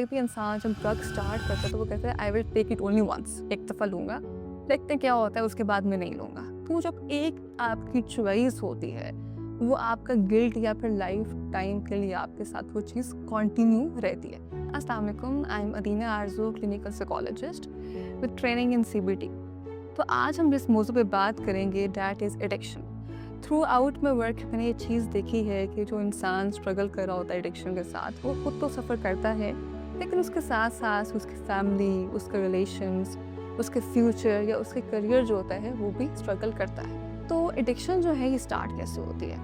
कोई भी इंसान जब ड्रग स्टार्ट करता है तो वो कहता है I will take it only once, एक दफ़ा लूँगा, देखते हैं क्या होता है, उसके बाद मैं नहीं लूँगा। तो जब एक आपकी चॉइस होती है वो आपका गिल्ट या फिर लाइफ टाइम के लिए आपके साथ वो चीज़ कंटिन्यू रहती है। अस्सलाम वालेकुम, I am Arina Arzoo, clinical psychologist with training in CBT। तो आज हम जिस मौजू पे बात करेंगे that is addiction. Throughout में वर्क मैंने ये चीज़ देखी है कि जो इंसान स्ट्रगल कर रहा होता है एडिक्शन के साथ, वो खुद तो सफ़र करता है, लेकिन उसके साथ साथ उसकी फैमिली, उसके रिलेशंस, उसके फ्यूचर या उसके करियर जो होता है वो भी स्ट्रगल करता है। तो एडिक्शन जो है ये स्टार्ट कैसे होती है?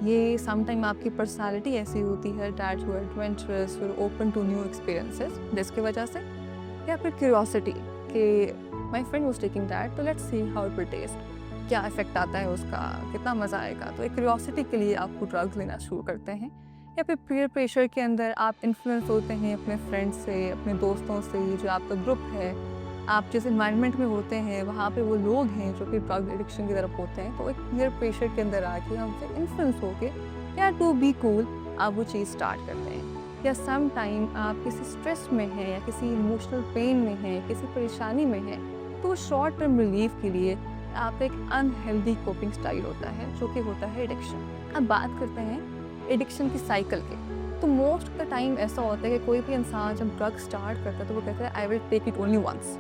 ये समटाइम आपकी पर्सनालिटी ऐसी होती है that you are adventurous, you are open to new experiences, जिसकी वजह से, या फिर क्यूरियोसिटी कि my friend was taking that, तो let's see how it will test, क्या इफेक्ट आता है उसका, कितना मज़ा आएगा। तो एक क्यूरियोसिटी के लिए आपको ड्रग्स लेना शुरू करते हैं, या फिर पीयर प्रेशर के अंदर आप इन्फ्लुएंस होते हैं अपने फ्रेंड्स से, अपने दोस्तों से, जो आपका ग्रुप है, आप जिस इन्वायरमेंट में होते हैं वहाँ पे वो लोग हैं जो कि ड्रग एडिक्शन की तरफ होते हैं, तो एक पीयर प्रेशर के अंदर आके हमसे इन्फ्लुएंस होके या टू बी कूल आप वो चीज़ स्टार्ट करते हैं। या सम टाइम आप किसी स्ट्रेस में हैं या किसी इमोशनल पेन में हैं, किसी परेशानी में हैं, तो शॉर्ट टर्म रिलीफ के लिए आप एक अनहेल्दी कोपिंग स्टाइल होता है जो कि होता है एडिक्शन। अब बात करते हैं एडिक्शन की साइकिल के। तो मोस्ट ऑफ द टाइम ऐसा होता है कि कोई भी इंसान जब ड्रग स्टार्ट करता है तो वो कहता है I will take it only once,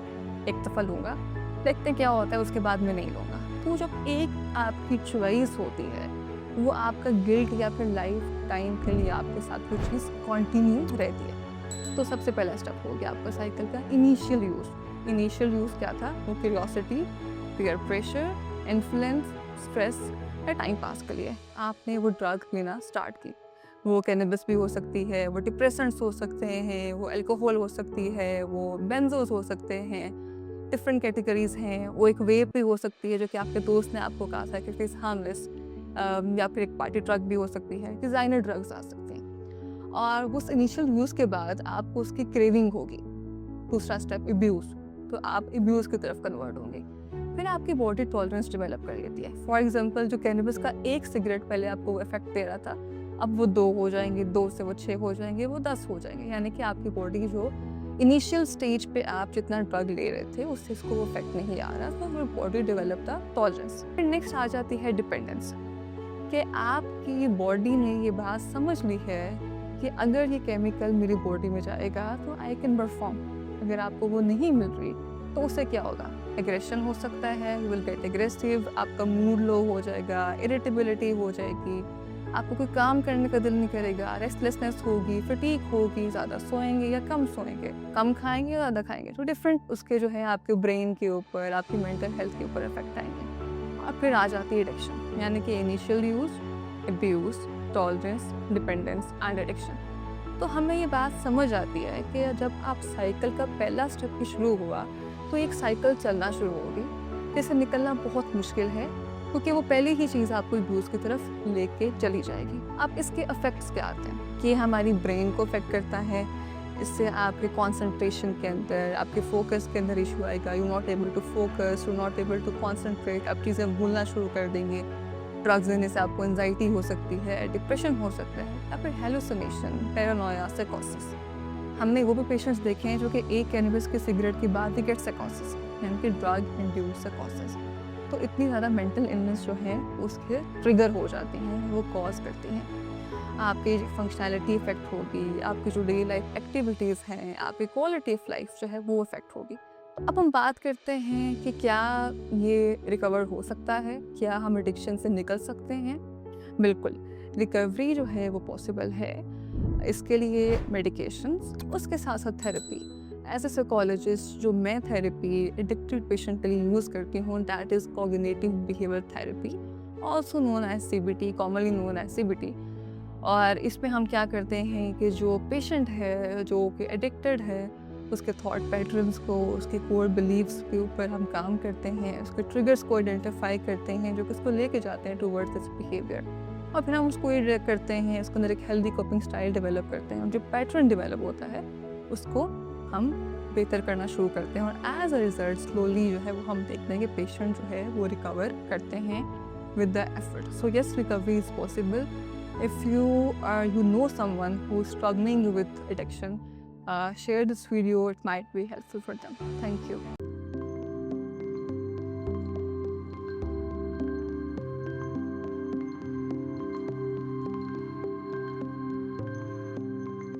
एक दफ़ा लूँगा, देखते हैं क्या होता है, उसके बाद मैं नहीं लूँगा। तो जब एक आपकी चॉइस होती है वो आपका गिल्ट या फिर लाइफ टाइम के लिए आपके साथ वो चीज़ कंटिन्यू रहती है। तो सबसे पहला स्टेप हो गया आपका साइकिल का इनिशियल यूज़। इनिशियल यूज़ क्या था? वो curiosity, peer pressure, influence, stress या टाइम पास के लिए आपने वो ड्रग लेना स्टार्ट की। वो कैनबिस भी हो सकती है, वो डिप्रेसेंट्स हो सकते हैं, वो अल्कोहल हो सकती है, वो बेंजोस हो सकते हैं, डिफरेंट कैटेगरीज हैं। वो एक वेप भी हो सकती है जो कि आपके दोस्त ने आपको कहा था कि इट इज़ हार्मलेस, या फिर एक पार्टी ड्रग भी हो सकती है, डिज़ाइनर ड्रग्स आ सकते हैं। और उस इनिशियल यूज़ के बाद आपको उसकी क्रेविंग होगी। दूसरा स्टेप अब्यूज़, तो आप अब्यूज़ की तरफ कन्वर्ट होंगे। फिर आपकी बॉडी टॉलरेंस डेवलप कर लेती है। फॉर एग्जांपल जो कैनबिस का एक सिगरेट पहले आपको इफेक्ट दे रहा था, अब वो 2 हो जाएंगे, 2 से वो 6 हो जाएंगे, वो 10 हो जाएंगे। यानी कि आपकी बॉडी जो इनिशियल स्टेज पे आप जितना ड्रग ले रहे थे उससे इसको वो इफेक्ट नहीं आ रहा, तो फिर बॉडी डेवलप द टॉलरेंस। फिर नेक्स्ट आ जाती है डिपेंडेंस, कि आपकी बॉडी ने ये बात समझ ली है कि अगर ये केमिकल मेरी बॉडी में जाएगा तो आई कैन परफॉर्म। अगर आपको वो नहीं मिल रही तो उससे क्या होगा? एग्रेशन हो सकता है, यू विल गेट एग्रेसिव, आपका मूड लो हो जाएगा, इरिटेबिलिटी हो जाएगी, आपको कोई काम करने का दिल नहीं करेगा, रेस्टलेसनेस होगी, फटीग होगी, ज़्यादा सोएंगे या कम सोएंगे, कम खाएंगे या ज़्यादा खाएंगे। तो डिफरेंट उसके जो है आपके ब्रेन के ऊपर, आपकी मेंटल हेल्थ के ऊपर इफेक्ट आएंगे। और फिर आ जाती है एडिक्शन, यानी कि initial use, abuse, tolerance, dependence and addiction. तो हमें ये बात समझ आती है कि जब आप साइकिल का पहला स्टेप ही शुरू हुआ तो एक साइकिल चलना शुरू होगी जिससे निकलना बहुत मुश्किल है, क्योंकि वो पहली ही चीज़ आपको अब्यूज़ की तरफ लेके चली जाएगी। अब इसके इफ़ेक्ट्स क्या आते हैं कि हमारी ब्रेन को इफेक्ट करता है, इससे आपके कंसंट्रेशन के अंदर, आपके फोकस के अंदर इशू आएगा, you not able to focus, you not able to concentrate, आप चीज़ें भूलना शुरू कर देंगे। ड्रग्स लेने से आपको एंजाइटी हो सकती है, डिप्रेशन हो सकता है, या फिर हेलुसिनेशन, पैरानोया, साइकोसिस। हमने वो भी पेशेंट्स देखे हैं जो कि एक कैनबिस की सिगरेट के बाद ही गेट साइकोसिस, यानी कि ड्रग इंड्यूस्ड साइकोसिस। तो इतनी ज़्यादा मेंटल इलनेस जो है उसके ट्रिगर हो जाती हैं, वो कॉज करती हैं। आपकी फंक्शनैलिटी इफेक्ट होगी, आपकी जो डेली लाइफ एक्टिविटीज़ हैं, आपकी क्वालिटी ऑफ लाइफ जो है वो इफेक्ट होगी। तो अब हम बात करते हैं कि क्या ये रिकवर हो सकता है, क्या हम एडिक्शन से निकल सकते हैं? बिल्कुल, रिकवरी जो है वो पॉसिबल है। इसके लिए मेडिकेशंस, उसके साथ साथ थेरेपी। एज ए साइकोलॉजिस्ट जो मैं थेरेपी एडिक्टेड पेशेंट के लिए यूज़ करती हूँ that is cognitive behaviour therapy, also known as CBT, commonly known as CBT। और इसमें हम क्या करते हैं कि जो पेशेंट है जो कि एडिक्टेड है उसके थॉट पैटर्न्स को, उसके कोर बिलीव्स के ऊपर हम काम करते हैं, उसके ट्रिगर्स को आइडेंटिफाई करते हैं जो कि उसको लेके जाते हैं टूवर्ड्स दिस बिहेवियर, और फिर हम उसको रिएक्ट करते हैं, उसके अंदर एक हेल्दी कोपिंग स्टाइल डेवलप करते हैं, और जो पैटर्न डेवलप होता है उसको हम बेहतर करना शुरू करते हैं। और एज अ रिजल्ट स्लोली जो है वो हम देखते हैं कि पेशेंट जो है वो रिकवर करते हैं with the effort. So yes, recovery is possible if you know someone who is struggling with addiction, share this video, it might be helpful for them. Thank you.